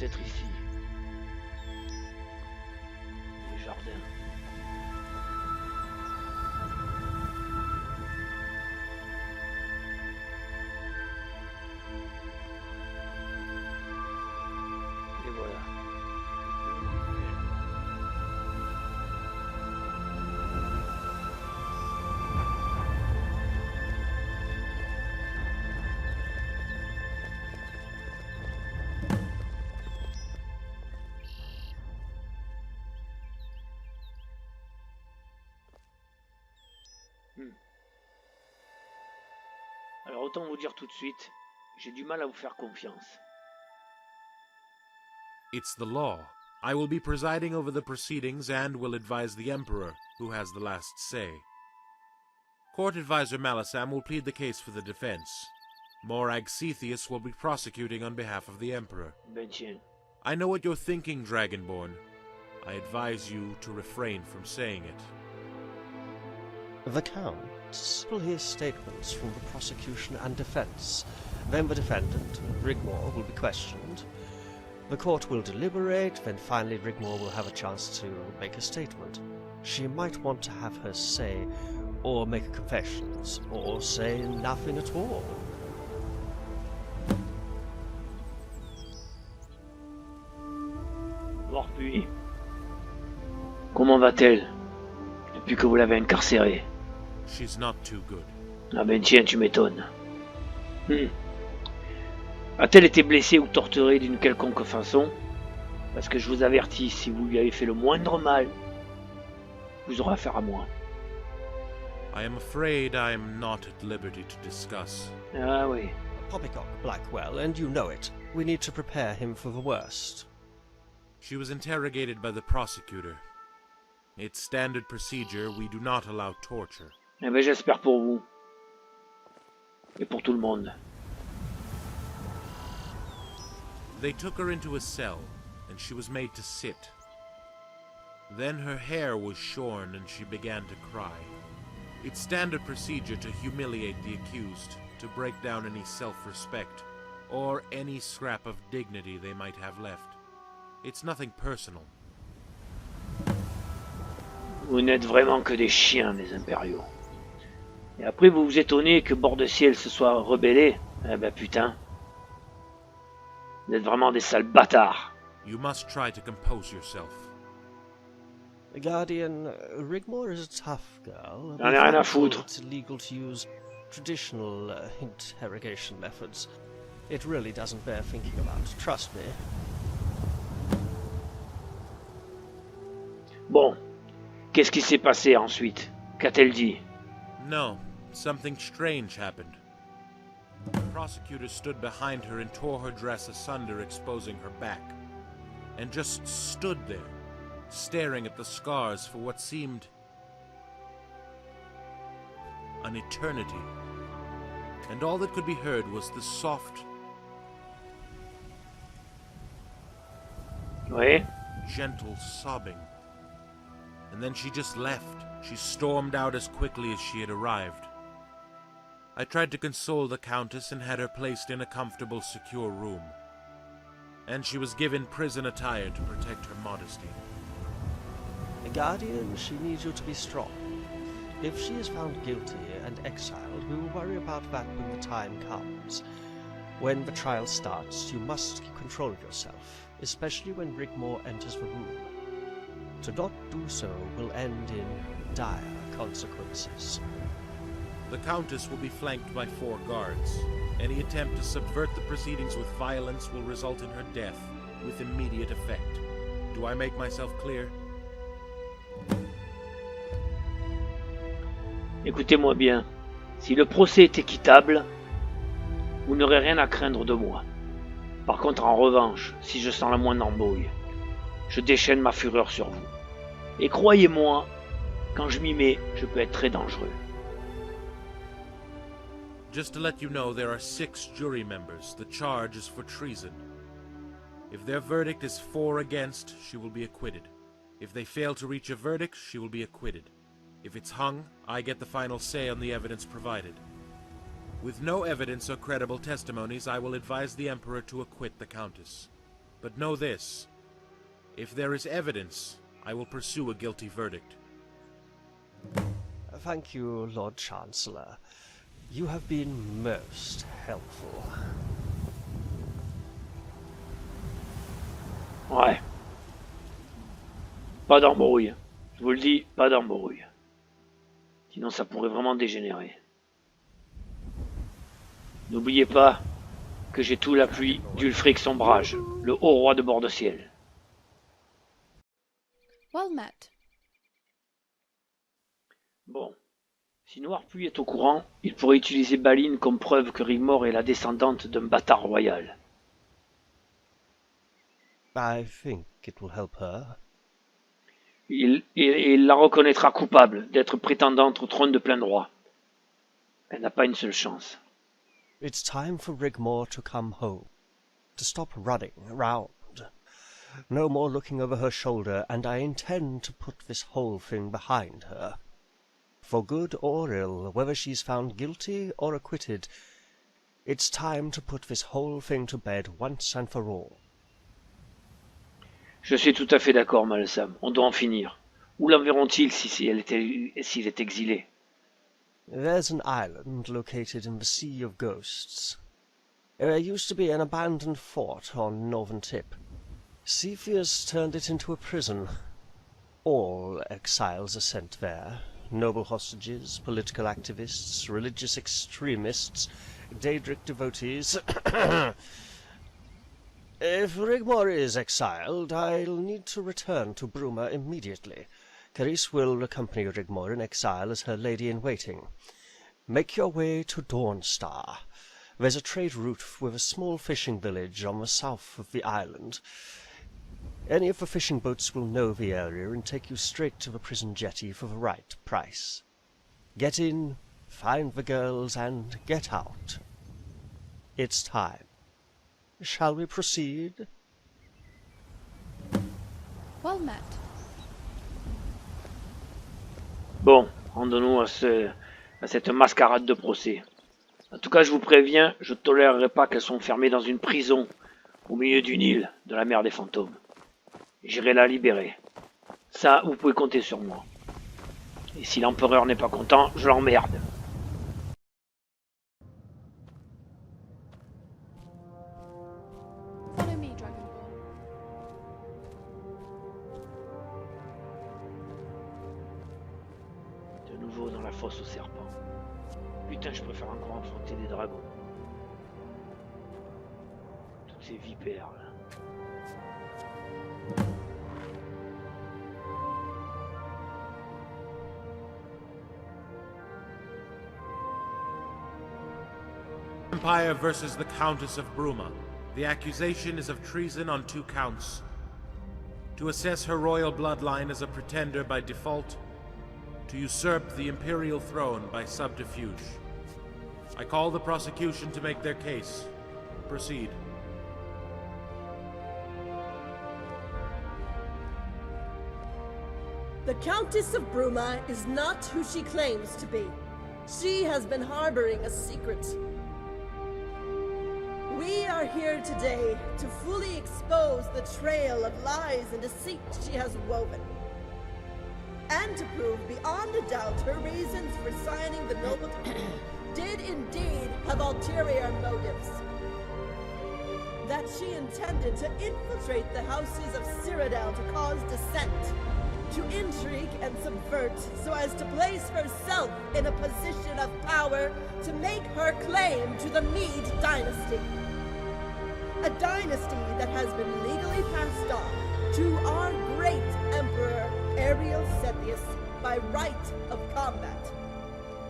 peut-être ici. Les jardins. Et voilà. Alors autant vous dire tout de suite, j'ai du mal à vous faire confiance. It's the law. I will be presiding over the proceedings and will advise the Emperor, who has the last say. Court Advisor Malisam will plead the case for the defense. Morag Cetheus will be prosecuting on behalf of the Emperor. Ben tiens. I know what you're thinking, Dragonborn. I advise you to refrain from saying it. The Count will hear statements from the prosecution and defense. Then the defendant, Rigmor, will be questioned. The court will deliberate, then finally Rigmor will have a chance to make a statement. She might want to have her say, or make confessions, or say nothing at all. Voir puis. Comment va-t-elle depuis que vous l'avez incarcérée? She's not too good. Ah ben tiens, tu m'étonnes. A-t-elle été blessée ou torturée d'une quelconque façon? Parce que je vous avertis, si vous lui avez fait le moindre mal, vous aurez affaire à moi. I am afraid I am not at liberty to discuss. Ah oui. Poppycock Blackwell, and you know it. We need to prepare him for the worst. She was interrogated by the prosecutor. It's standard procedure, we do not allow torture. Eh ben j'espère pour vous. Et pour tout le monde. They took her into a cell, and she was made to sit. Then her hair was shorn and she began to cry. It's standard procedure to humiliate the accused, to break down any self-respect, or any scrap of dignity they might have left. It's nothing personal. Vous n'êtes vraiment que des chiens, les impériaux. Et après vous vous étonnez que Bord de Ciel se soit rebellé. Eh ben putain. Vous êtes vraiment des sales bâtards. You must try to compose yourself. Guardian, Rigmor is a tough girl. J'en ai rien à foutre. It's illegal to use traditional interrogation methods. It really doesn't bear thinking about, trust me. Bon. Qu'est-ce qui s'est passé ensuite? Qu'a-t-elle dit? No, something strange happened. The prosecutor stood behind her and tore her dress asunder, exposing her back. And just stood there, staring at the scars for what seemed an eternity. And all that could be heard was the soft, Oui. gentle sobbing. And then she just left. She stormed out as quickly as she had arrived. I tried to console the Countess and had her placed in a comfortable, secure room. And she was given prison attire to protect her modesty. Guardian, she needs you to be strong. If she is found guilty and exiled, we will worry about that when the time comes. When the trial starts, you must keep control of yourself, especially when Rigmor enters the room. To not do so will end in dire consequences. The Countess will be flanked by 4 guards. Any attempt to subvert the proceedings with violence will result in her death, with immediate effect. Do I make myself clear? Écoutez-moi bien. Si le procès est équitable, vous n'aurez rien à craindre de moi. Par contre, en revanche, si je sens la moindre embrouille, je déchaîne ma fureur sur vous. Et croyez-moi, quand je m'y mets, je peux être très dangereux. Just to let you know, there are 6 jury members. The charge is for treason. If their verdict is 4 against, she will be acquitted. If they fail to reach a verdict, she will be acquitted. If it's hung, I get the final say on the evidence provided. With no evidence or credible testimonies, I will advise the Emperor to acquit the Countess. But know this. If there is evidence, I will pursue a guilty verdict. Thank you, Lord Chancellor. You have been most helpful. Ouais. Pas d'embrouille. Je vous le dis, pas d'embrouille. Sinon ça pourrait vraiment dégénérer. N'oubliez pas que j'ai tout l'appui d'Ulfric Sombrage, le haut roi de bord de ciel. Well met. Bon. Si Noirpuis est au courant, il pourrait utiliser Balin comme preuve que Rigmor est la descendante d'un bâtard royal. I think it will help her. Il la reconnaîtra coupable d'être prétendante au trône de plein droit. Elle n'a pas une seule chance. It's time for Rigmor to come home, to stop running around. No more looking over her shoulder, and I intend to put this whole thing behind her. For good or ill, whether she's found guilty or acquitted, it's time to put this whole thing to bed once and for all. Je suis tout à fait d'accord, Malsam. On doit en finir. Où l'enverront-ils s'il est exilé? There's an island located in the Sea of Ghosts. There used to be an abandoned fort on northern tip. Cepheus turned it into a prison. All exiles are sent there. Noble hostages, political activists, religious extremists, Daedric devotees. If Rigmor is exiled, I'll need to return to Bruma immediately. Carice will accompany Rigmor in exile as her lady-in-waiting. Make your way to Dawnstar. There's a trade route with a small fishing village on the south of the island. Any of the fishing boats will know the area and take you straight to the prison jetty for the right price. Get in, find the girls, and get out. It's time. Shall we proceed? Well met. Bon, rendons-nous à cette mascarade de procès. En tout cas, je vous préviens, je ne tolérerai pas qu'elles soient enfermées dans une prison au milieu d'une île de la mer des fantômes. J'irai la libérer. Ça, vous pouvez compter sur moi. Et si l'empereur n'est pas content, je l'emmerde. Follow me, Dragonborn. De nouveau dans la fosse aux serpents. Putain, je préfère encore affronter des dragons. Toutes ces vipères là. Empire versus the Countess of Bruma. The accusation is of treason on 2 counts. To assess her royal bloodline as a pretender by default, to usurp the imperial throne by subterfuge. I call the prosecution to make their case. Proceed. The Countess of Bruma is not who she claims to be. She has been harboring a secret. We are here today to fully expose the trail of lies and deceit she has woven. And to prove beyond a doubt her reasons for signing the noble did indeed have ulterior motives. That she intended to infiltrate the houses of Cyrodiil to cause dissent, to intrigue and subvert so as to place herself in a position of power to make her claim to the Mede dynasty. A dynasty that has been legally passed on to our great Emperor Ariel Sethius by right of combat.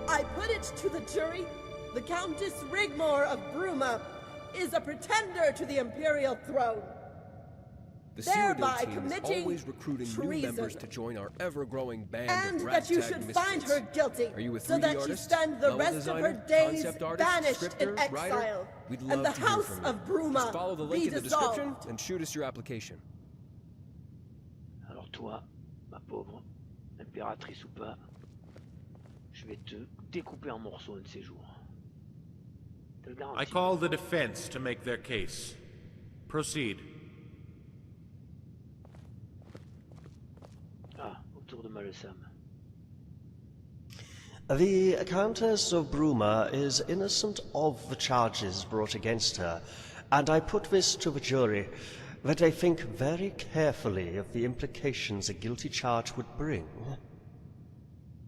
I put it to the jury, the Countess Rigmor of Bruma is a pretender to the imperial throne. The Thereby Cyrodiil team committing is always recruiting new treason. members to join our ever-growing band And of that you ragtag should misfits. find her guilty, Are you a so 3D that she artist, spend the level rest designer, of her days concept artist, banished in scripter, writer? exile, We'd love and the to hear House from you. of Bruma Just follow the link be in the dissolved. description and shoot us your application. Alors toi, ma pauvre, impératrice ou pas, je vais te découper en morceaux un de ces jours. Te le I garantis. call the defense to make their case. Proceed. Malesam. The Countess of Bruma is innocent of the charges brought against her, and I put this to the jury, that they think very carefully of the implications a guilty charge would bring.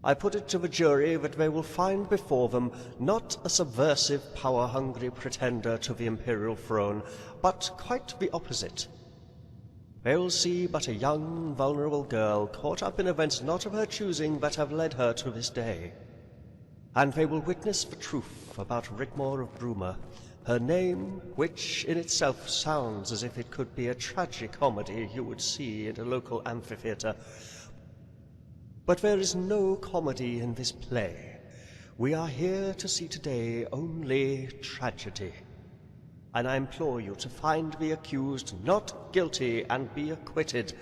I put it to the jury that they will find before them not a subversive, power-hungry pretender to the imperial throne, but quite the opposite. They will see but a young, vulnerable girl caught up in events not of her choosing that have led her to this day. And they will witness the truth about Rigmor of Bruma, her name, which in itself sounds as if it could be a tragicomedy you would see in a local amphitheatre. But there is no comedy in this play. We are here to see today only tragedy. And I implore you to find the accused not guilty and be acquitted,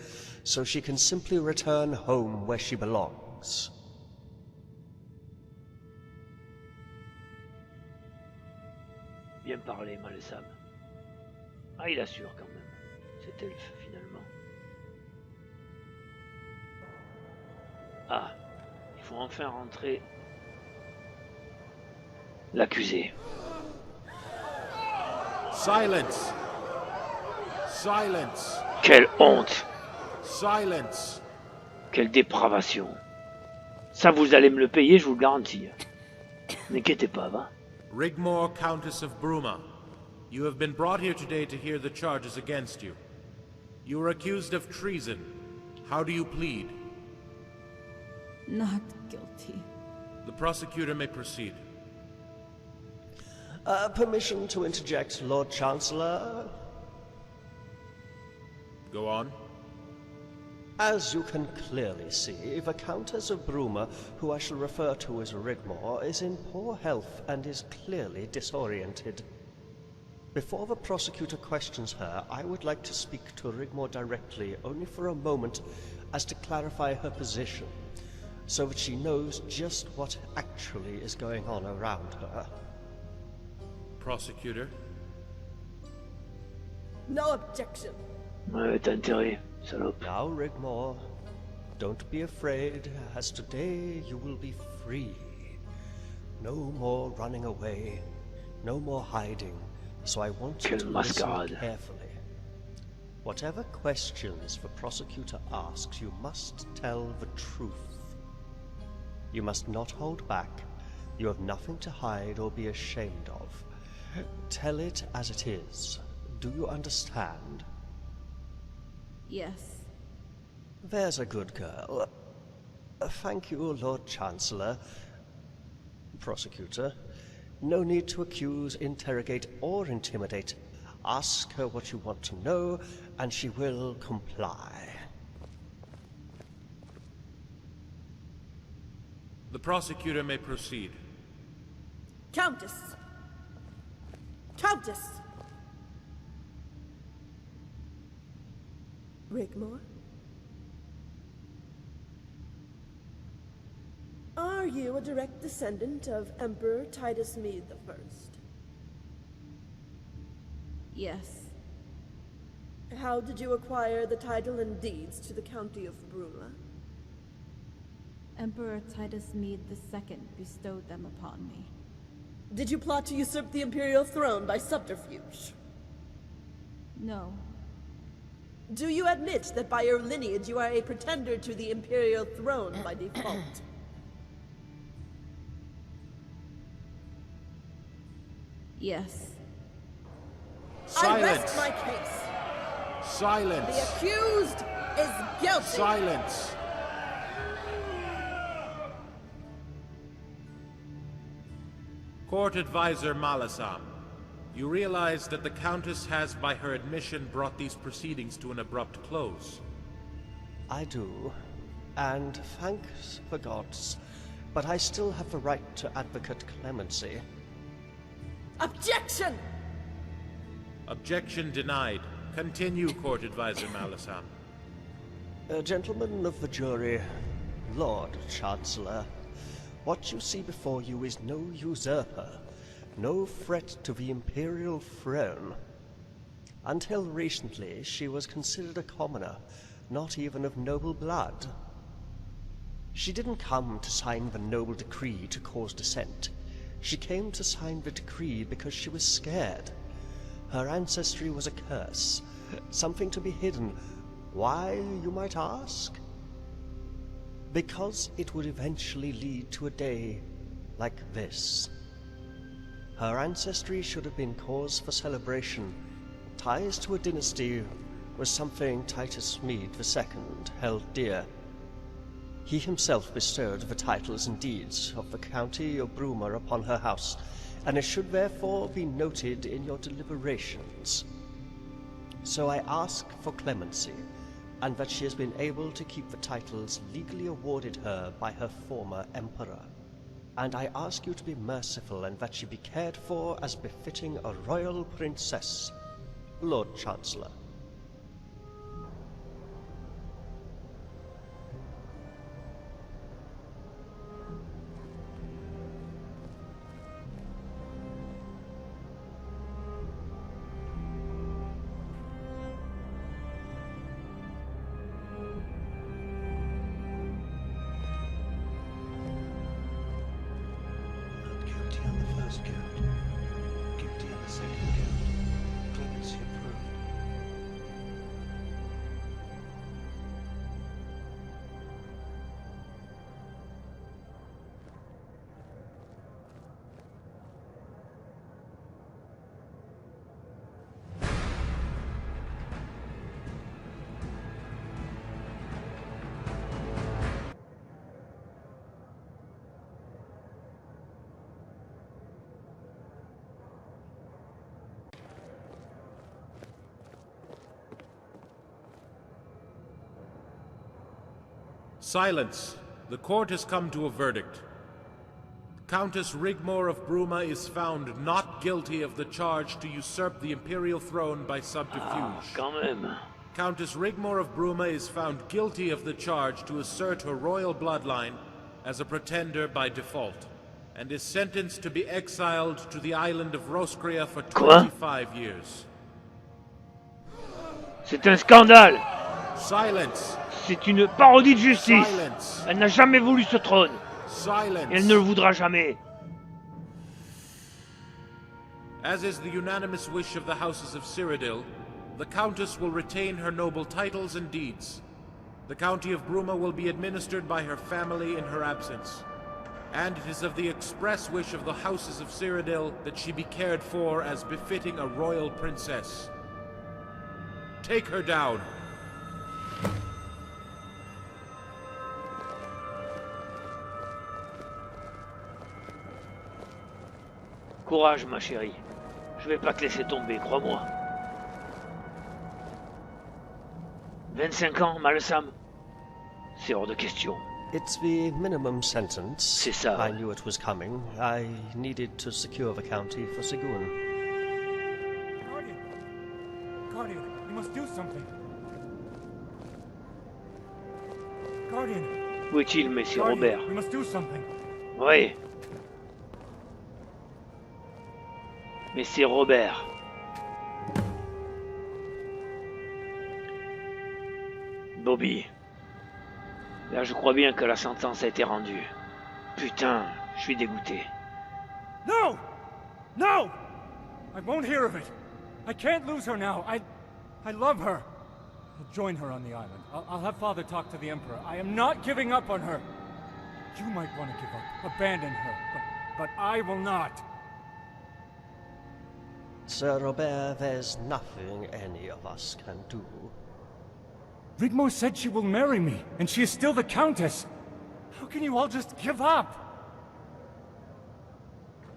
so she can simply return home where she belongs. Bien parlé, Malesam. Ah, il assure quand même, cet elfe, finalement. Ah, il faut enfin rentrer l'accusé. Silence! Silence! Quelle honte! Silence! Quelle dépravation! Ça, vous allez me le payer, je vous le garantis. N'inquiétez pas, va. Rigmor, Countess of Bruma, you have been brought here today to hear the charges against you. You are accused of treason. How do you plead? Not guilty. The prosecutor may proceed. Permission to interject, Lord Chancellor? Go on. As you can clearly see, the Countess of Bruma, who I shall refer to as Rigmor, is in poor health and is clearly disoriented. Before the prosecutor questions her, I would like to speak to Rigmor directly, only for a moment, as to clarify her position, so that she knows just what actually is going on around her. Prosecutor? No objection. Ouais, t'as intérêt, salope. Now, Rigmor, don't be afraid, as today you will be free. No more running away, no more hiding, so I want you to listen carefully. Whatever questions the prosecutor asks, you must tell the truth. You must not hold back. You have nothing to hide or be ashamed of. Tell it as it is. Do you understand? Yes. There's a good girl. Thank you, Lord Chancellor. Prosecutor, no need to accuse, interrogate, or intimidate. Ask her what you want to know, and she will comply. The prosecutor may proceed. Countess! Countess! Rigmor? Are you a direct descendant of Emperor Titus Mede I? Yes. How did you acquire the title and deeds to the County of Bruma? Emperor Titus Mede II bestowed them upon me. Did you plot to usurp the imperial throne by subterfuge? No. Do you admit that by your lineage you are a pretender to the imperial throne by default? Yes. Silence! I rest my case. Silence! The accused is guilty. Silence! Court Advisor Malesam, you realize that the Countess has, by her admission, brought these proceedings to an abrupt close. I do, and thanks the gods, but I still have the right to advocate clemency. Objection! Objection denied. Continue, Court Advisor Malesam. Gentlemen of the jury, Lord Chancellor, what you see before you is no usurper, no threat to the imperial throne. Until recently, she was considered a commoner, not even of noble blood. She didn't come to sign the noble decree to cause dissent. She came to sign the decree because she was scared. Her ancestry was a curse, something to be hidden. Why, you might ask? Because it would eventually lead to a day like this. Her ancestry should have been cause for celebration. Ties to a dynasty was something Titus Mede II held dear. He himself bestowed the titles and deeds of the county of Bruma upon her house, and it should therefore be noted in your deliberations. So I ask for clemency, and that she has been able to keep the titles legally awarded her by her former emperor. And I ask you to be merciful, and that she be cared for as befitting a royal princess, Lord Chancellor. Silence! The court has come to a verdict. Countess Rigmor of Bruma is found not guilty of the charge to usurp the imperial throne by subterfuge. Quand même. Countess Rigmor of Bruma is found guilty of the charge to assert her royal bloodline as a pretender by default, and is sentenced to be exiled to the island of Roskria for 25 years. C'est un scandale. Silence! C'est une parodie de justice. Silence! Elle n'a jamais voulu ce trône. Silence! Et elle ne le voudra jamais. As is the unanimous wish of the houses of Cyrodiil, the Countess will retain her noble titles and deeds. The county of Bruma will be administered by her family in her absence. And it is of the express wish of the houses of Cyrodiil that she be cared for as befitting a royal princess. Take her down. Courage, ma chérie. Je vais pas te laisser tomber, crois-moi. 25 ans, Malsam. C'est hors de question. It's the minimum sentence. C'est ça. I knew it was coming. I needed to secure the county for Sigun. Guardian! Guardian, you must do something. Guardian! Où est-il, Messire Guardian, Robert? we must do something. Oui. Messire Robert. Bobby. Là, je crois bien que la sentence a été rendue. Putain, je suis dégoûté. No! No! I won't hear of it. I can't lose her now. I love her. I'll join her on the island. I'll have Father talk to the Emperor. I am not giving up on her. You might want to give up, abandon her, but I will not. Sir Robert, there's nothing any of us can do. Rigmor said she will marry me, and she is still the Countess. How can you all just give up?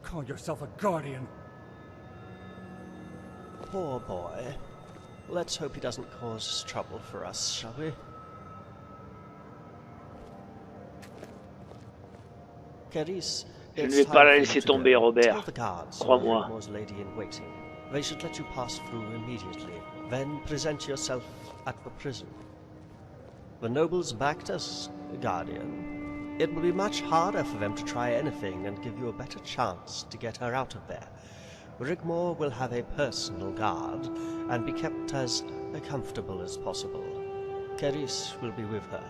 Call yourself a guardian. Poor boy. Let's hope he doesn't cause trouble for us, shall we? Caris, Je ne vais pas la laisser tomber, Robert. Crois-moi. They should let you pass through immediately. Then present yourself at the prison. The nobles backed us, Guardian. It will be much harder for them to try anything and give you a better chance to get her out of there. Rigmor will have a personal guard and be kept as comfortable as possible. Caris will be with her.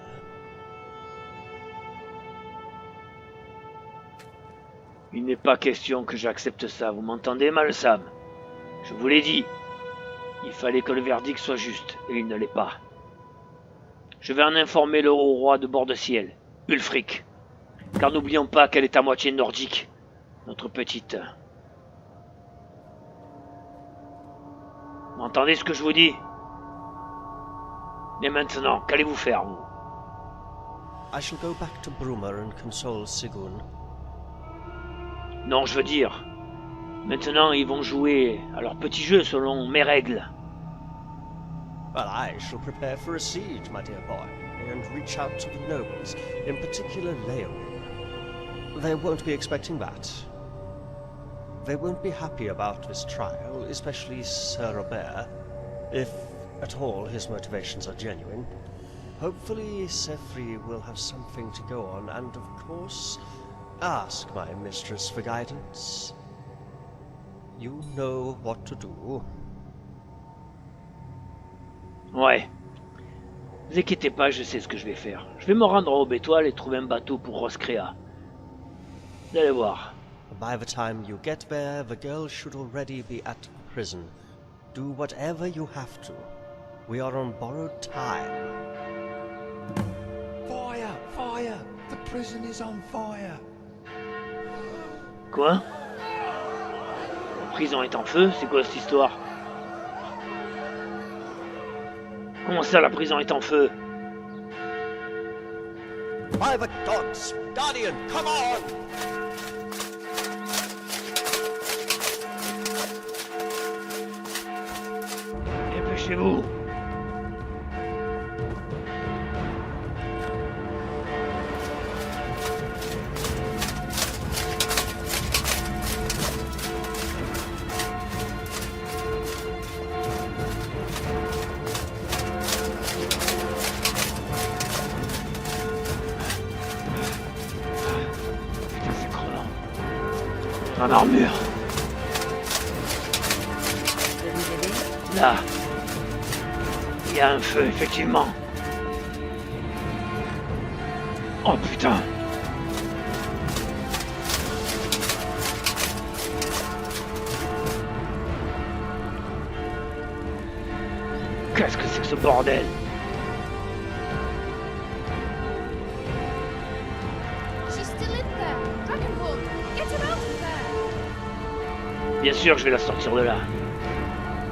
Il n'est pas question que j'accepte ça, vous m'entendez, Malsam? Je vous l'ai dit. Il fallait que le verdict soit juste, et il ne l'est pas. Je vais en informer le haut roi de bord de ciel, Ulfric. Car n'oublions pas qu'elle est à moitié nordique, notre petite. Vous entendez ce que je vous dis? Et maintenant, qu'allez-vous faire, vous? I shall go back to Bruma and console Sigun. Non, je veux dire, maintenant ils vont jouer à leur petit jeu selon mes règles. Well, I shall prepare for a siege, my dear boy, and reach out to the nobles, in particular Leonin. They won't be expecting that. They won't be happy about this trial, especially Sir Robert, if at all his motivations are genuine. Hopefully Sefri will have something to go on, and of course, ask my mistress for guidance. You know what to do. Ouais. Ne vous inquiétez pas, je sais ce que je vais faire. Je vais me rendre à Aube-Étoile et trouver un bateau pour Roscrea. Vous allez voir. By the time you get there, the girl should already be at the prison. Do whatever you have to. We are on borrowed time. Fire! Fire! The prison is on fire! Quoi? La prison est en feu? C'est quoi cette histoire? Comment ça, la prison est en feu? By the gods! Guardian, come on! Dépêchez-vous! En armure. Là. Il y a un feu, effectivement. Oh putain. Qu'est-ce que c'est que ce bordel? Bien sûr, je vais la sortir de là.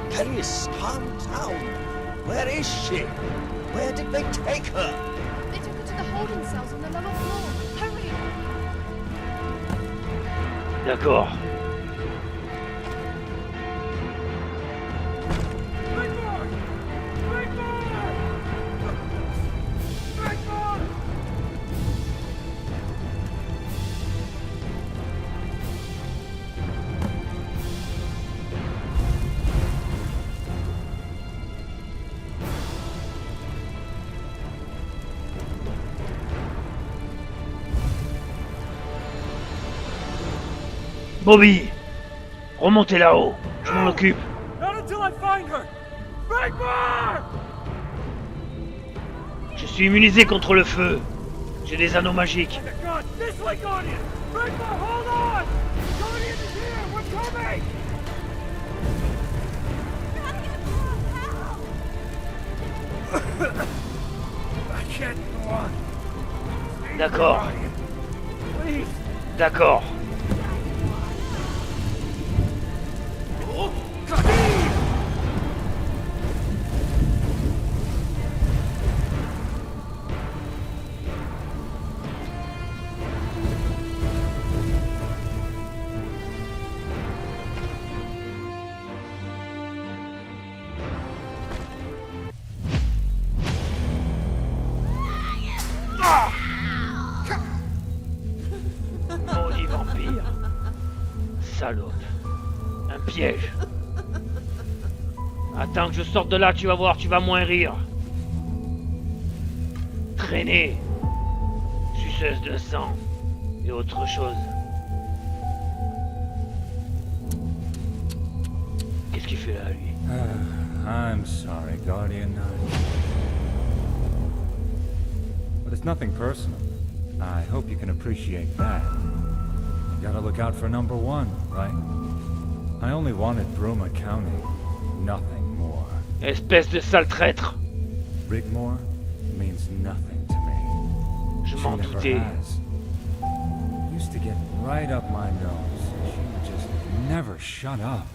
Case, calm down. Where is she? Where did they take her? They took her to the holding cells on the lower floor. Hurry! D'accord. Bobby, remontez là-haut, je m'en occupe. Not until I find her! Rigmor! Je suis immunisé contre le feu. J'ai des anneaux magiques. Oh my God! This way, Guardian! Rigmor, hold on! Guardian is here! We're coming! I can't go on. D'accord. Please! D'accord. Maudit vampire. Salope. Un piège. Attends que je sorte de là, tu vas voir, tu vas moins rire. Traîner. Suceuse de sang. Et autre chose. Qu'est-ce qu'il fait là, lui? I'm sorry, Guardian. But it's nothing personal. I hope you can appreciate that. Gotta look out for number one, right? I only wanted Bruma County, nothing more. Espèce de sale traître. Rigmor means nothing to me. Je m'en She never doutais. has. Used to get right up my nose. She would just never shut up.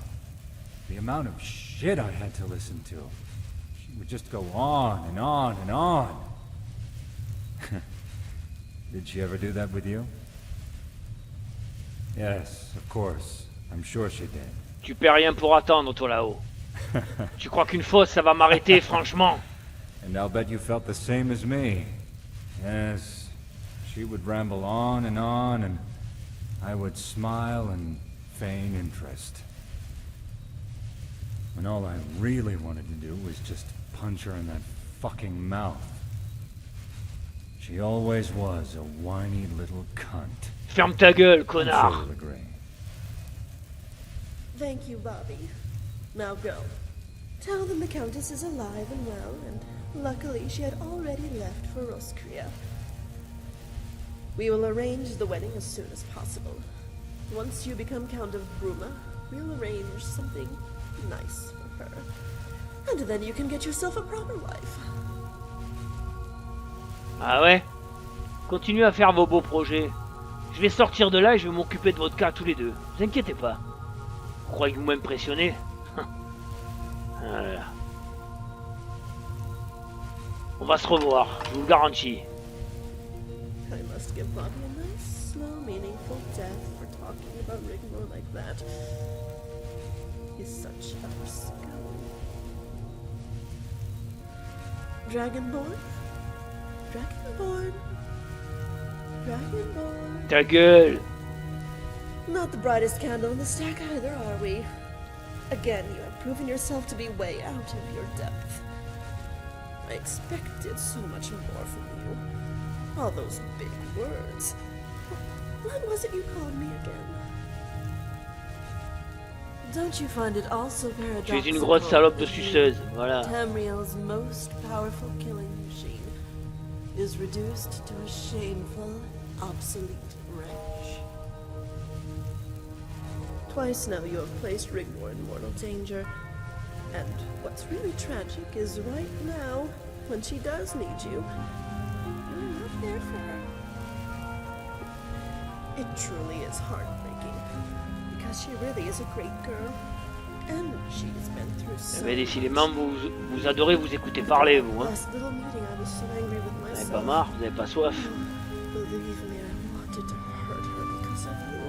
The amount of shit I had to listen to. She would just go on and on and on. Did she ever do that with you? Yes, of course. I'm sure she did. Tu perds rien pour attendre, toi là-haut. Tu crois qu'une fosse, ça va m'arrêter, franchement? And I'll bet you felt the same as me. Yes, she would ramble on, and I would smile and feign interest. When all I really wanted to do was just punch her in that fucking mouth. She always was a whiny little cunt. Ferme ta gueule, I'm connard. sure you'll agree. Thank you, Bobby. Now go. Tell them the Countess is alive and well, and luckily she had already left for Roskria. We will arrange the wedding as soon as possible. Once you become Count of Bruma, we'll arrange something nice for her. And then you can get yourself a proper wife. Ah ouais? Continuez à faire vos beaux projets. Je vais sortir de là et je vais m'occuper de votre cas tous les deux. Ne vous inquiétez pas. Vous croyez que vous m'impressionnez? Voilà. On va se revoir, je vous le garantis. I must give Bobby a nice, slow, meaningful death for talking about Rigmor like that. He's such a rascal. Dragonborn? Dragonborn? Dragonborn? Ta gueule! Not the brightest candle in the stack either, are we? Again, you have proven yourself to be way out of your depth. I expected so much more from you. All those big words. What was it you called me again? Don't you find it also paradoxical? Tu es une grosse salope de suceuse, voilà. Tamriel's most powerful killing machine is reduced to a shameful, obsolete wretch. Twice now you have placed Rigmor in mortal danger. And what's really tragic is right now, when she does need you, you're not there for her. It truly is heartbreaking, because she really is a great girl, and she's been through so Mais décidément, vous adorez vous écouter parler, vous, hein. Last little meeting, I was so angry with Vous n'avez myself. pas marre, vous n'avez pas soif. Believe me, I wanted to hurt her because of you.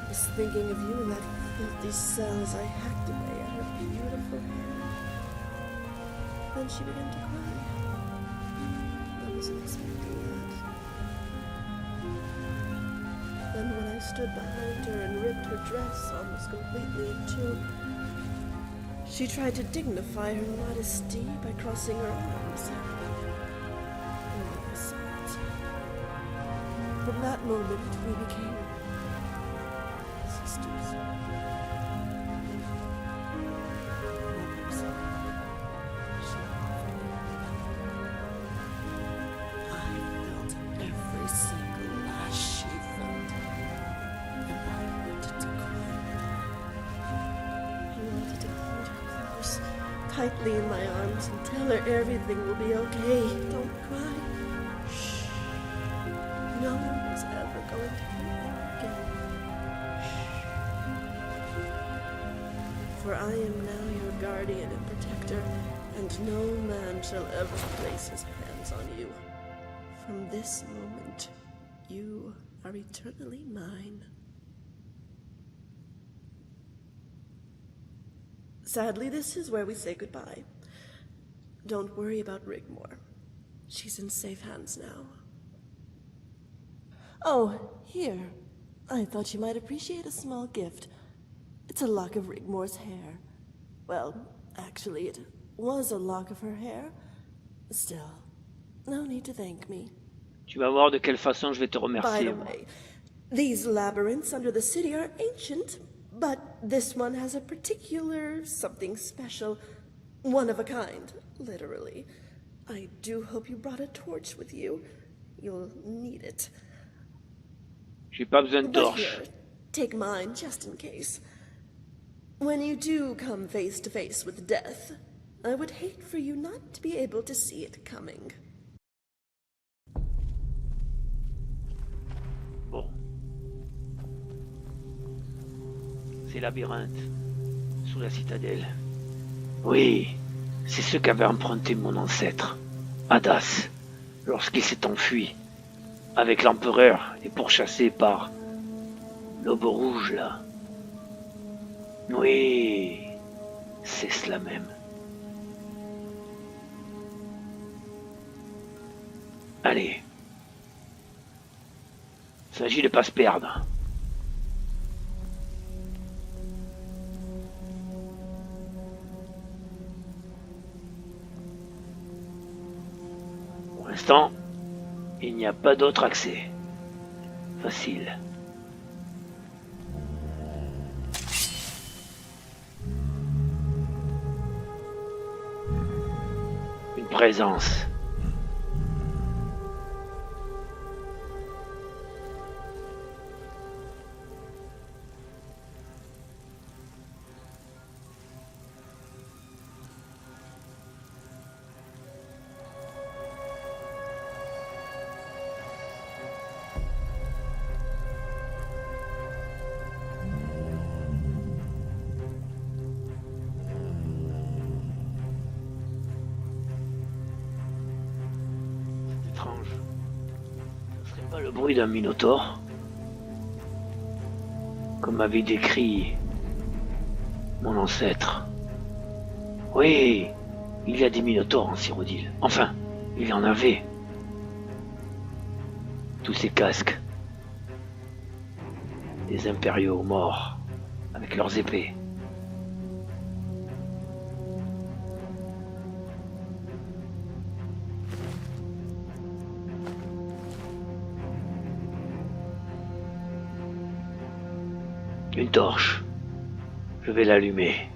I was thinking of you in that filthy cell as I hacked away at her beautiful hair. Then she began to cry. I wasn't expecting that. Then when I stood behind her and ripped her dress almost completely in two, she tried to dignify her modesty by crossing her arms. And I saw it. From that moment, we became sisters. She offered me. I felt every single lash she felt, and I wanted to cry. I wanted to hold her close, tightly in my arms, and tell her everything will be okay. Don't cry. Shh. No one is ever going to hurt you again. Shh. For I am now your guardian and protector, and no man shall ever place his hands on you. From this moment, you are eternally mine. Sadly, this is where we say goodbye. Don't worry about Rigmor. She's in safe hands now. Oh, here. I thought you might appreciate a small gift. It's a lock of Rigmor's hair. Well, actually, it was a lock of her hair. Still, no need to thank me. Tu vas voir de quelle façon je vais te By remercier. the way, these labyrinths under the city are ancient, but this one has a particular something special. One of a kind, literally. I do hope you brought a torch with you. You'll need it. J'ai pas besoin de But torche. here, take mine just in case. When you do come face to face with death, I would hate for you not to be able to see it coming. Bon. Ces labyrinthes, sous la citadelle. Oui, c'est ce qu'avait emprunté mon ancêtre, Adaen, lorsqu'il s'est enfui, avec l'empereur et pourchassé par l'aube rouge, là. Oui, c'est cela même. Allez. Il s'agit de ne pas se perdre. Pour l'instant, il n'y a pas d'autre accès. Facile. Une présence. Étrange. Ce serait pas le bruit d'un minotaure, comme avait décrit mon ancêtre. Oui, il y a des minotaures en Cyrodiil. Enfin, il y en avait. Tous ces casques. Des impériaux morts, avec leurs épées. Une torche. Je vais l'allumer.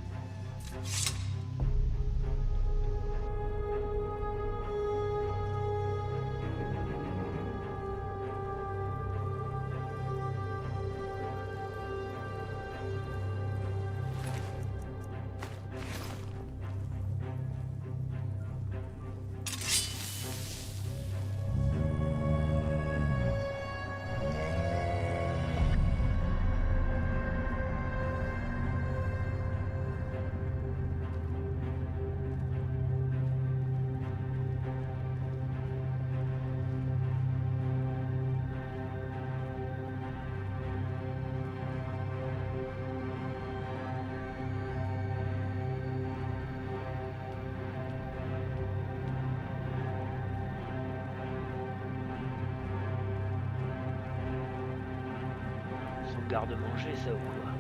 Garde-manger, ça ou quoi?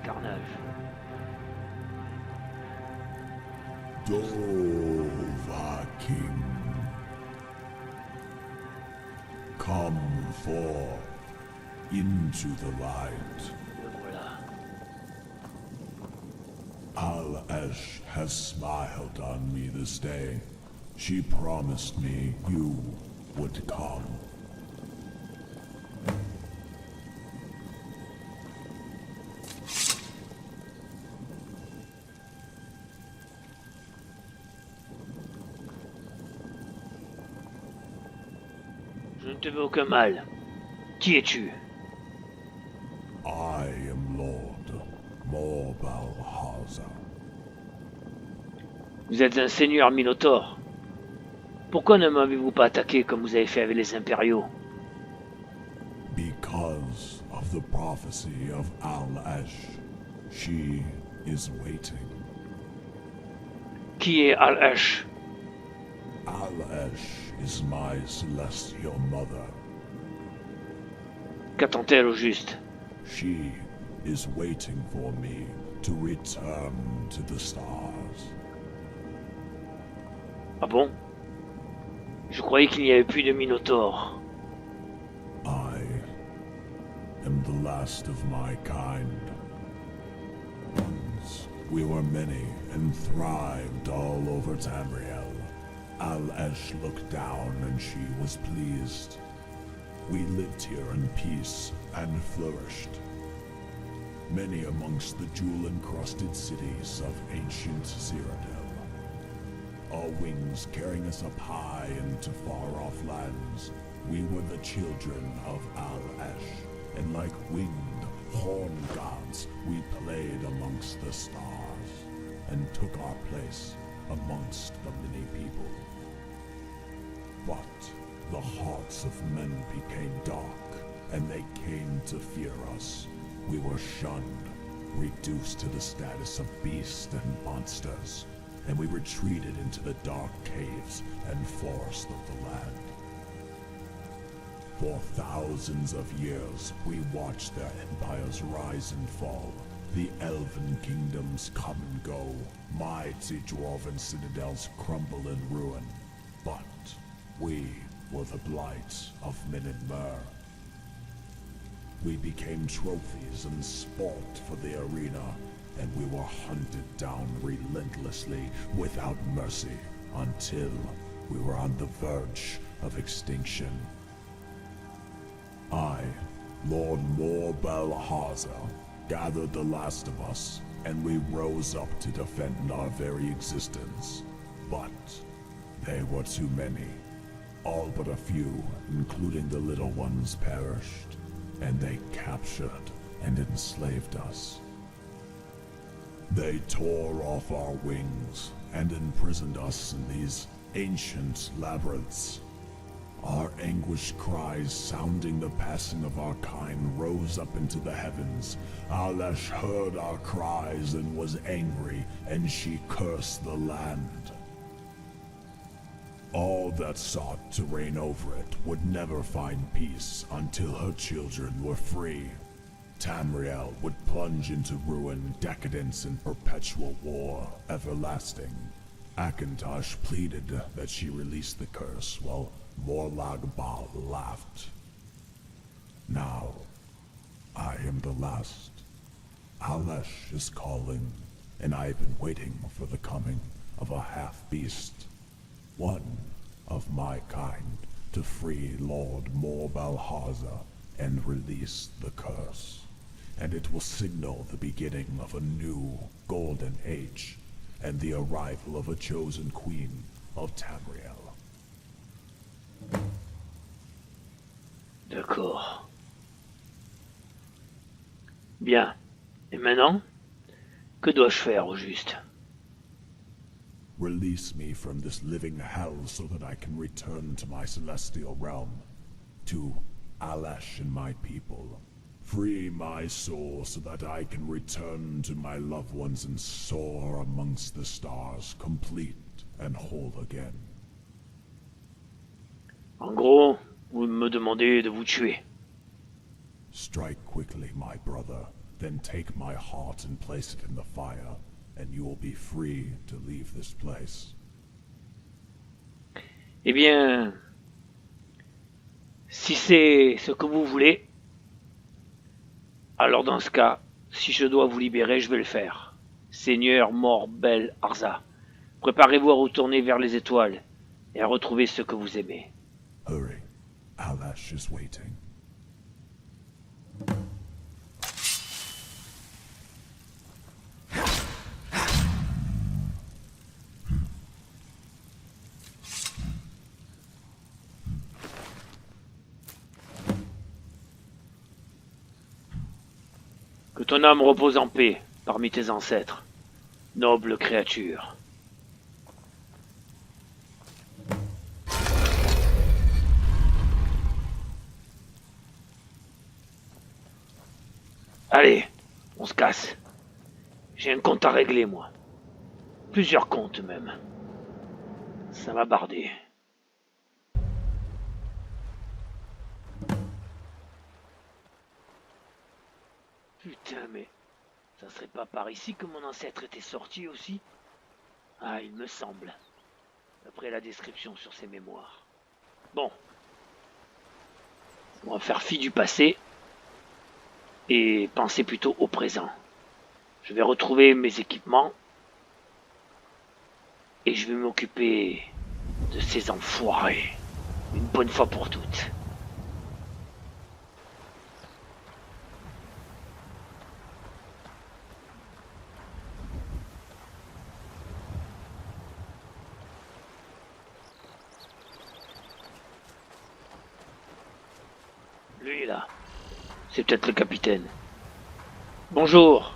Carnage. Dova King, come forth into the light. Le voilà. Al-Esh has smiled on me this day. She promised me you would come. Je ne te veux aucun mal. Qui es-tu? I am Lord Morbalhaza. Vous êtes un seigneur minotaure. Pourquoi ne m'avez-vous pas attaqué comme vous avez fait avec les impériaux? Because of the prophecy of Al-Esh, she is waiting. Qui est Al-Esh? Al-Esh is my celestial mother. Qu'attend-elle au juste? She is waiting for me to return to the stars. Ah bon? Je croyais qu'il n'y avait plus de minotaures. I am the last of my kind. Once we were many and thrived all over Tamriel. Al-Esh looked down and she was pleased. we lived here in peace and flourished. Many amongst the jewel-encrusted cities of ancient Cyrodiil. Our wings carrying us up high into far-off lands, we were the children of Al-Esh, and like winged, horn gods, we played amongst the stars, and took our place amongst the many people. But the hearts of men became dark, and they came to fear us. We were shunned, reduced to the status of beasts and monsters, and we retreated into the dark caves and forests of the land. For thousands of years, we watched their empires rise and fall, the elven kingdoms come and go, mighty dwarven citadels crumble and ruin. But we were the blight of men and mer. We became trophies and sport for the arena, and we were hunted down relentlessly without mercy until we were on the verge of extinction. I, Lord Balhaza, gathered the last of us, and we rose up to defend our very existence. But they were too many. All but a few, including the little ones, perished, and they captured and enslaved us. They tore off our wings and imprisoned us in these ancient labyrinths. Our anguished cries sounding the passing of our kind rose up into the heavens. Al-Esh heard our cries and was angry, and she cursed the land. All that sought to reign over it would never find peace until her children were free. Tamriel would plunge into ruin, decadence, and perpetual war, everlasting. Akantosh pleaded that she release the curse, while Morlagbal laughed. Now, I am the last. Al-Esh is calling, and I have been waiting for the coming of a half-beast. One of my kind, to free Lord Balhaza and release the curse. And it will signal the beginning of a new golden age, and the arrival of a chosen queen of Tamriel. D'accord. Bien. Et maintenant, que dois-je faire au juste? Release me from this living hell so that I can return to my celestial realm, to Al-Esh and my people. Free my soul so that I can return to my loved ones and soar amongst the stars, complete and whole again. En gros, vous me demandez de vous tuer. Strike quickly, my brother, then take my heart and place it in the fire, and you will be free to leave this place. Eh bien, si c'est ce que vous voulez, alors dans ce cas, si je dois vous libérer, je vais le faire. Seigneur Bel Arza, préparez-vous à retourner vers les étoiles et à retrouver ceux que vous aimez. Hurry, Al-Esh is waiting. Que ton âme repose en paix parmi tes ancêtres, noble créature. Allez, on se casse. J'ai un compte à régler, moi. Plusieurs comptes, même. Ça m'a bardé. Putain, mais... ça serait pas par ici que mon ancêtre était sorti aussi? Ah, il me semble. D'après la description sur ses mémoires. Bon. On va faire fi du passé. Et penser plutôt au présent. Je vais retrouver mes équipements. Et je vais m'occuper de ces enfoirés. Une bonne fois pour toutes. Lui, là. C'est peut-être le capitaine. Bonjour.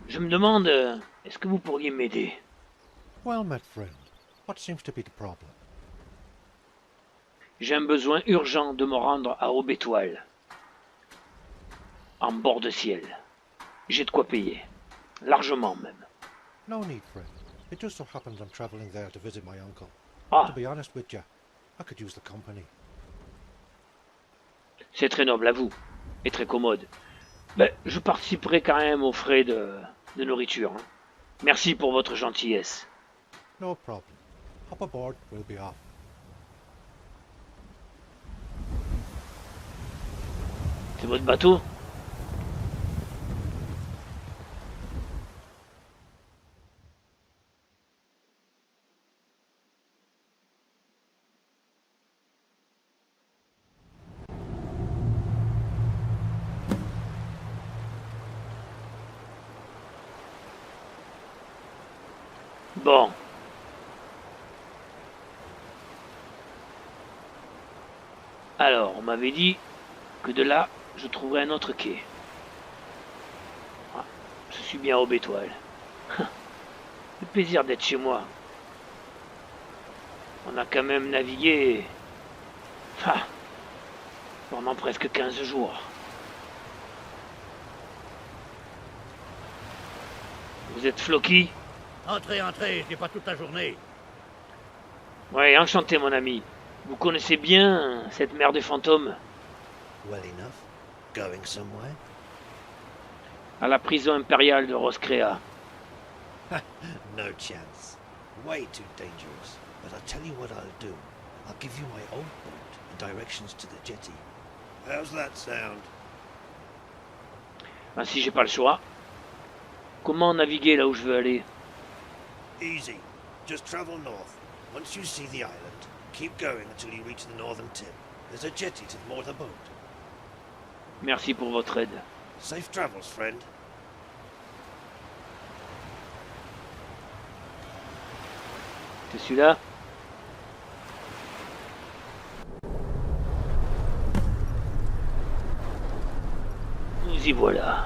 Je me demande, est-ce que vous pourriez m'aider? Well met, friend. What seems to be the problem? J'ai un besoin urgent de me rendre à Aube-Étoile. En bord de ciel. J'ai de quoi payer. Largement même. No need, friend. It just so happens I'm traveling there to visit my uncle. Ah, To be honest with you, I could use the company. c'est très noble à vous. Et très commode. Ben, je participerai quand même aux frais de nourriture. Hein. Merci pour votre gentillesse. No problem. Hop aboard, we'll be off. C'est votre bateau? Bon. Alors, on m'avait dit que de là, je trouverais un autre quai. Ah, je suis bien au Bétoile. Le plaisir d'être chez moi. On a quand même navigué... pendant presque 15 jours. Vous êtes Floki? Entrez, entrez, j'ai pas toute la journée. Ouais, enchanté mon ami. Vous connaissez bien cette mer des fantômes? Well enough. Going somewhere? À la prison impériale de Roscrea. No chance. Way too dangerous. But I'll tell you what I'll do. I'll give you my old boat and directions to the jetty. How's that sound? Ah, si j'ai pas le choix. Comment naviguer là où je veux aller? Easy. Just travel north. Once you see the island, keep going until you reach the northern tip. There's a jetty to moor the boat. Merci pour votre aide. Safe travels, friend. C'est celui-là? Nous y voilà.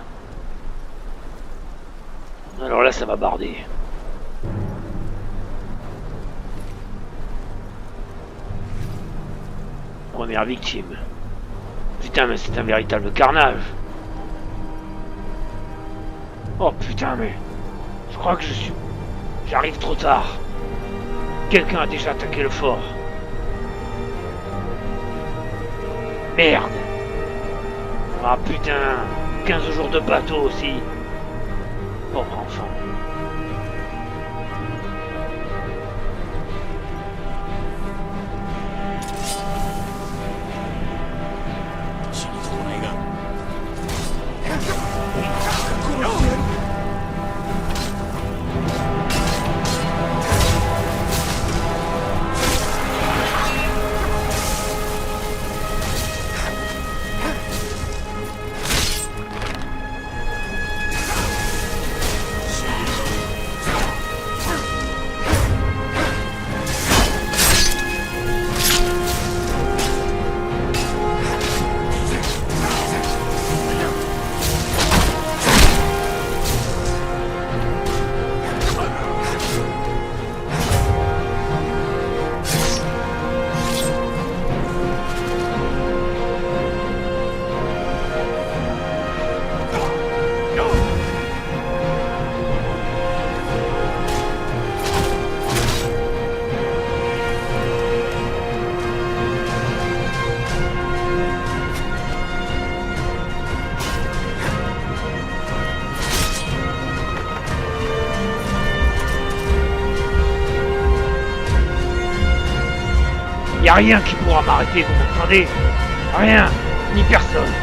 Alors là, ça va barder. Première victime. Putain, mais c'est un véritable carnage. Oh putain, mais... Je crois que j'arrive trop tard. Quelqu'un a déjà attaqué le fort. Merde. Ah putain, 15 jours de bateau aussi. Pauvre enfant. Y a rien qui pourra m'arrêter, vous m'entendez? Rien, ni personne.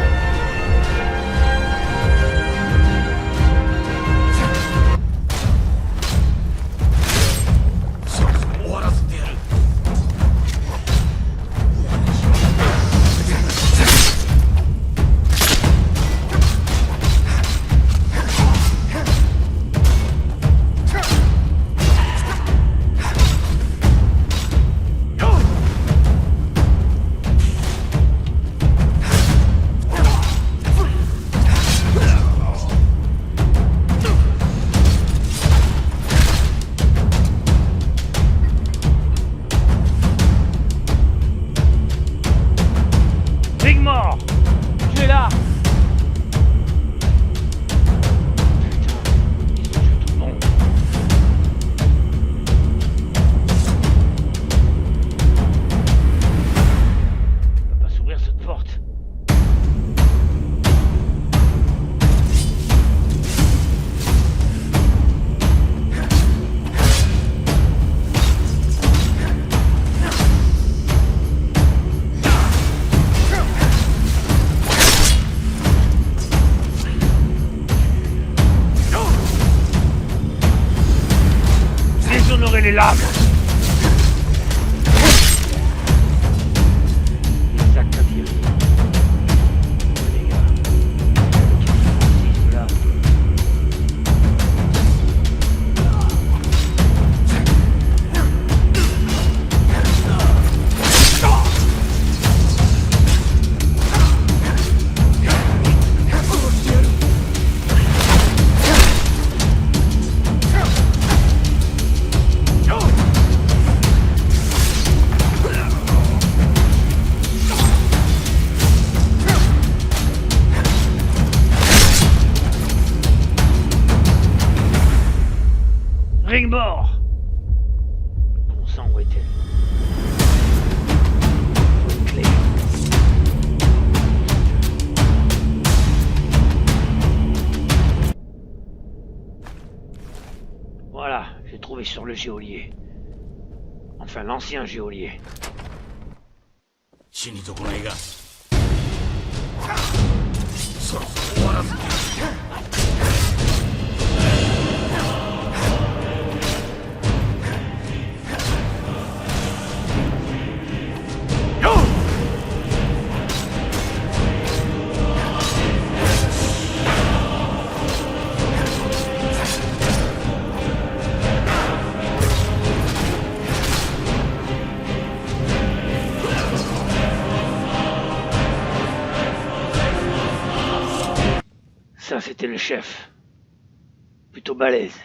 dévorer les lames. Les accusés. Ouais, les gars. Qu'est-ce qu'ils là? Rigmor! Bon sang, où est-elle? Clé. Voilà, j'ai trouvé sur le geôlier. Enfin, l'ancien geôlier. Ça, c'était le chef. Plutôt balèze.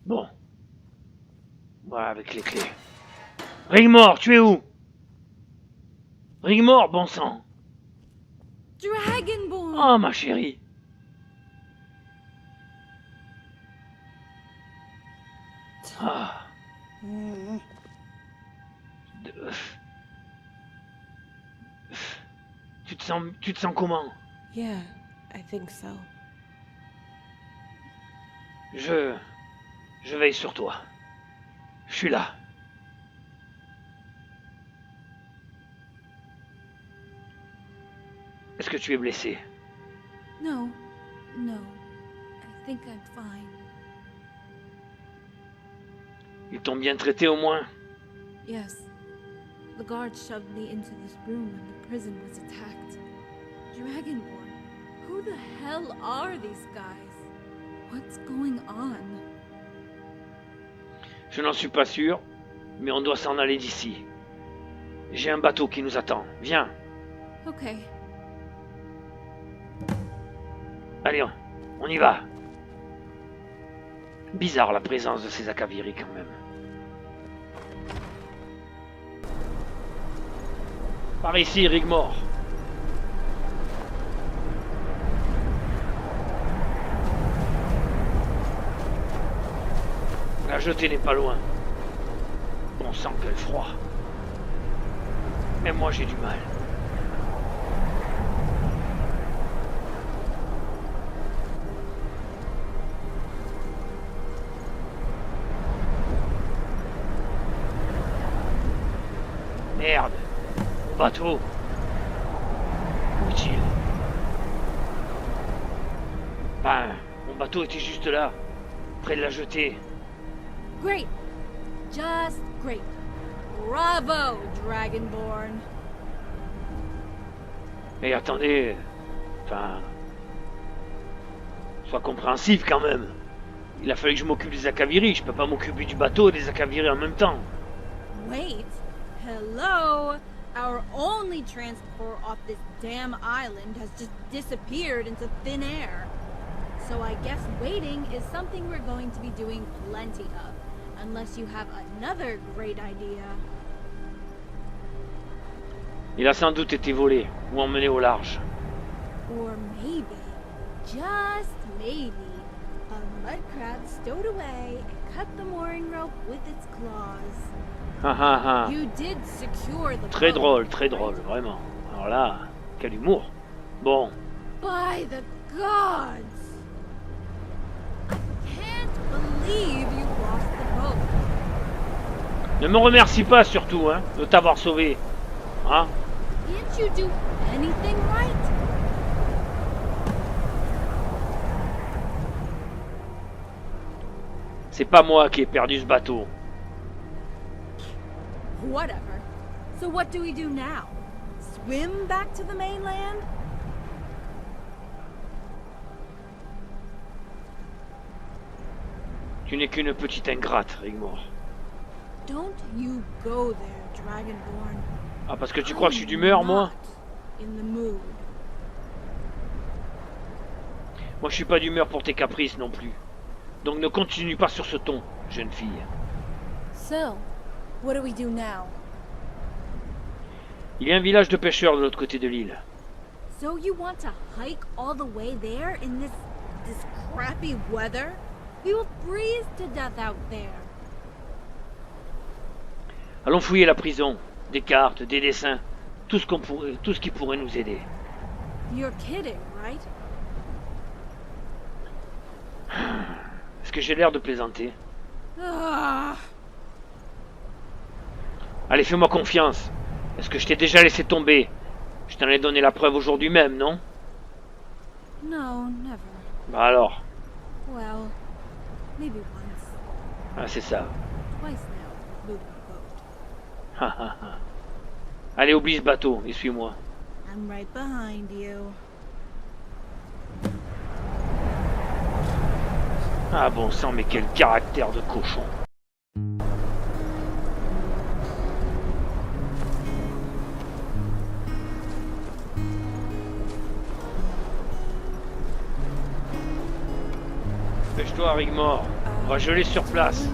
Bon. Voilà, avec les clés. Rigmor, tu es où? Rigmor, bon sang. Dragonborn! Oh, ma chérie. Ah. Tu te sens comment? Yeah, I think so. Je veille sur toi. Je suis là. Est-ce que tu es blessé? No. I think I'm fine. Ils t'ont bien traité au moins? Yes. The guards shoved me into this room when the prison was attacked. Dragonborn? Who the hell are these guys? What's going on? Je n'en suis pas sûr, mais on doit s'en aller d'ici. J'ai un bateau qui nous attend. Viens. Okay. Allez, on y va. Bizarre la présence de ces Akaviri quand même. Par ici, Rigmor. La jetée n'est pas loin. Bon sang, quel froid. Même moi j'ai du mal. Merde. Mon bateau. Où est-il? Ben, mon bateau était juste là, près de la jetée. Great. Just great. Bravo, Dragonborn. Mais attendez, enfin, sois compréhensif quand même. Il a fallu que je m'occupe des Akaviri, je peux pas m'occuper du bateau et des Akaviri en même temps. Wait. Hello. Our only transport off this damn island has just disappeared into thin air. So I guess waiting is something we're going to be doing plenty of. Unless you have another great idea. Il a sans doute été volé ou emmené au large. Or maybe, just maybe, a mud crab stowed away and cut the mooring rope with its claws. You did secure the Très boat, drôle, vraiment. Alors là, quel humour. Bon. By the gods! I can't believe you lost the boat. Ne me remercie pas surtout, hein, de t'avoir sauvé. Hein? Didn't you do anything right? C'est pas moi qui ai perdu ce bateau. Whatever. So what do we do now? Swim back to the mainland? Tu n'es qu'une petite ingrate, Rigmor. Don't you go there, Dragonborn. Ah, parce que tu crois que je suis d'humeur, moi? In the mood. Moi, je suis pas d'humeur pour tes caprices non plus. Donc ne continue pas sur ce ton, jeune fille. So, what do we do now? Il y a un village de pêcheurs de l'autre côté de l'île. So you want to hike all the way there in this crappy weather? We will freeze to death out there. Allons fouiller la prison. Des cartes, des dessins. Tout ce qui pourrait nous aider. You're kidding, right? Est-ce que j'ai l'air de plaisanter? Ah. Allez, fais-moi confiance. Est-ce que je t'ai déjà laissé tomber? Je t'en ai donné la preuve aujourd'hui même, non? No, never. Bah alors. Well, maybe once. Ah, c'est ça. Twice now, moving a boat. Allez, oublie ce bateau et suis-moi. I'm right behind you. Ah bon sang, mais quel caractère de cochon. Dépêche-toi, Rigmor. On va geler sur place.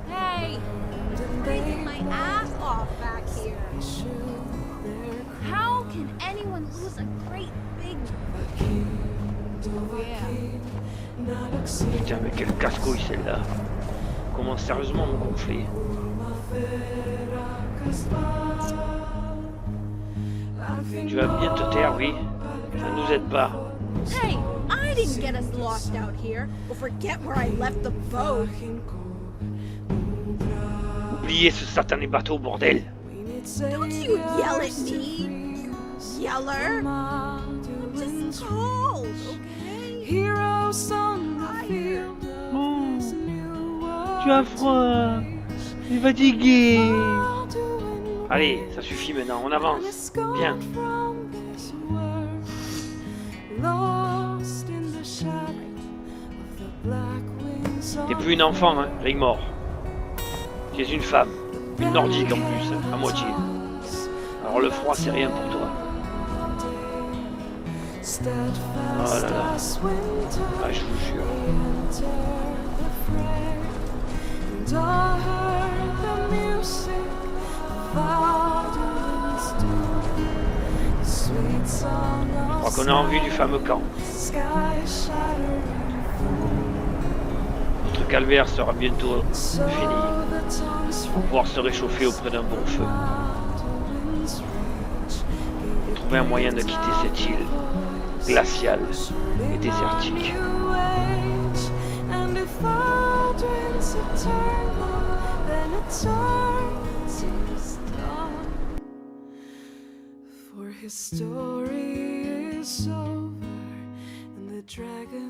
Hey, I'm freezing my ass off back here. How can anyone lose a great big... Putain, mais quel casse-couille celle-là. Commence sérieusement à me gonfler. Tu vas bien te taire, oui. Ça nous aide pas. Hey, I didn't get us lost out here, or forget where I left the boat. Oubliez ce satané bateau, bordel. Don't you yell at me, you yeller. I'm just cold, okay? Heroes on the field. Tu as froid. Tu es fatigué. Allez, ça suffit maintenant, on avance. Viens. T'es plus une enfant, hein, Rigmor. Tu es une femme. Une nordique en plus, à moitié. Alors le froid, c'est rien pour toi. Oh là là. Ah, je vous jure. Je crois qu'on est en vue du fameux camp. Notre calvaire sera bientôt fini. Pour pouvoir se réchauffer auprès d'un bon feu. Et trouver un moyen de quitter cette île glaciale et désertique. For his story is over, and the dragon